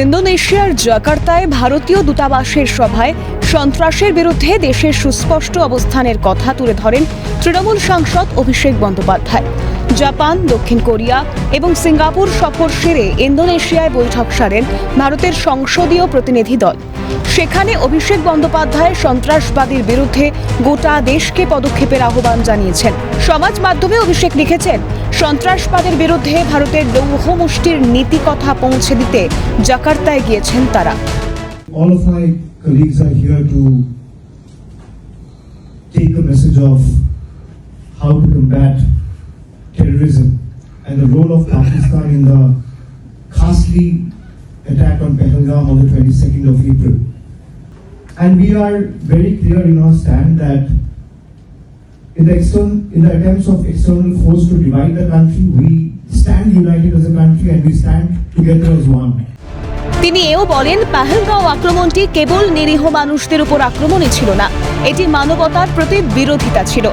ইন্দোনেশিয়ার জাকার্তায় ভারতীয় দূতাবাসের সভায় সন্ত্রাসের বিরুদ্ধে দেশের সুস্পষ্ট অবস্থানের কথা তুলে ধরেন তৃণমূল সাংসদ অভিষেক বন্দ্যোপাধ্যায়। জাপান, দক্ষিণ কোরিয়া এবং সিঙ্গাপুর সফর সেরে ইন্দোনেশিয়ায় বৈঠক সারেন ভারতের সংসদীয় প্রতিনিধি দল। সেখানে অভিষেক বন্দ্যোপাধ্যায় সন্ত্রাসবাদীর বিরুদ্ধে গোটা দেশকে পদক্ষেপের আহ্বান জানিয়েছেন। সমাজ মাধ্যমে অভিষেক লিখেছেন, সন্ত্রাসবাদের বিরুদ্ধে ভারতের লৌহ মুষ্টির নীতি কথা পৌঁছে দিতে জাকার্তায় গিয়েছেন তারা। All of my colleagues are here to take the message of how to combat terrorism and the role of Pakistan in the ghastly attack on Pahalgam on the 22nd of April. And we are very clear in our stand that in the attempts of external force to divide the country, we stand united as a country and we stand together as one. তিনি এও বলেন, পাহেলগাঁও আক্রমণটি কেবল নিরীহ মানুষদের উপর আক্রমণই ছিল না, এটি মানবতার প্রতি বিরোধিতা ছিল।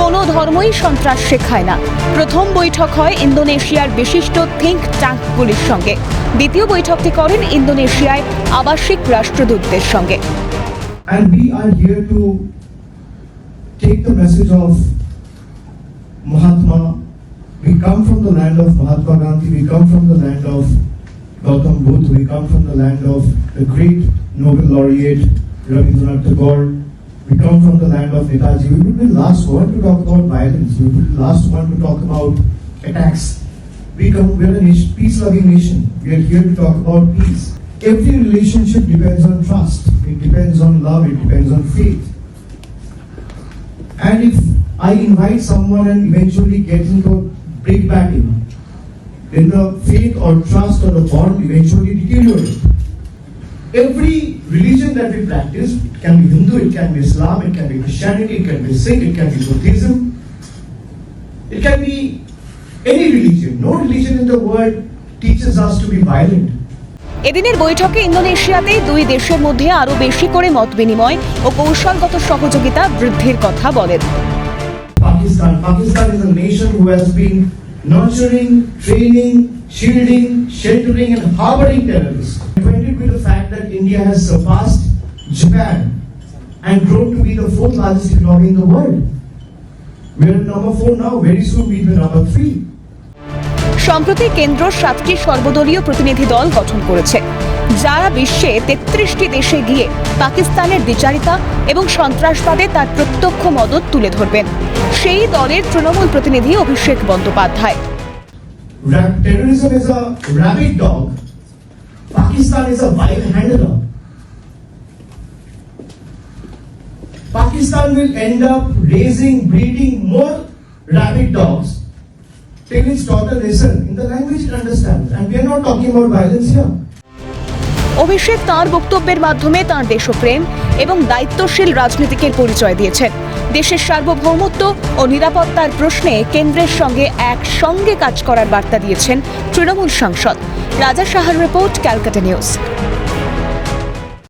কোনো ধর্মই সন্ত্রাস শেখায় না। প্রথম বৈঠক হয় ইন্দোনেশিয়ার বিশিষ্ট থিঙ্ক ট্যাঙ্কগুলির সঙ্গে। দ্বিতীয় বৈঠকটি করেন ইন্দোনেশিয়ায় আবাসিক রাষ্ট্রদূতদের সঙ্গে। And we are here to take the message of Mahatma. We come from the land of Mahatma Gandhi. We come from the land of Gautam Buddha. We come from the land of the great Nobel laureate Rabindranath Tagore. We come from the land of Netaji. We would be the last one to talk about violence. We would be the last one to talk about attacks. We are a peace-loving nation. We are here to talk about peace. Every relationship depends on trust. It depends on love. It depends on faith. And if I invite someone and eventually get into a breakbacking, then the faith or trust or the bond eventually deteriorate. Every religion that we practice, it can be Hindu, it can be Islam, it can be Christianity, it can be Sikh, it can be Buddhism, it can be any religion. No religion in the world teaches us to be violent. এদিনের বৈঠকে ইন্দোনেশিয়াতে দুই দেশের মধ্যে আরও বেশি করে মত বিনিময় ও কৌশলগত সহযোগিতা বৃদ্ধির কথা বলেন। Pakistan is a nation who has been nurturing, training, shielding, sheltering and harboring terrorists. Acquainted with the fact that India has surpassed Japan and grown to be the fourth largest economy in the world. We are at number 4 now, very soon we'll be number 3. সম্প্রতি কেন্দ্র 7টি সর্বদলীয় প্রতিনিধি দল গঠন করেছে, যারা বিশ্বে 33টি দেশে গিয়ে পাকিস্তানের দ্বিচারিতা এবং সন্ত্রাসবাদে তার প্রত্যক্ষ মদত তুলে ধরবেন। সেই দলের তৃণমূল প্রতিনিধি Abhishek Bandyopadhyay. Terrorism is a rabid dog. Pakistan is a wild handler. Pakistan will end up breeding more rabid dogs till its daughter listen in the language it understands. And we are not talking about violence here. অভিষেক তাঁর বক্তব্যের মাধ্যমে তাঁর দেশপ্রেম এবং দায়িত্বশীল রাজনীতিকের পরিচয় দিয়েছেন। দেশের সার্বভৌমত্ব ও নিরাপত্তার প্রশ্নে কেন্দ্রের সঙ্গে একসঙ্গে কাজ করার বার্তা দিয়েছেন তৃণমূল সাংসদ। রাজা সাহার রিপোর্ট, ক্যালকাটা নিউজ।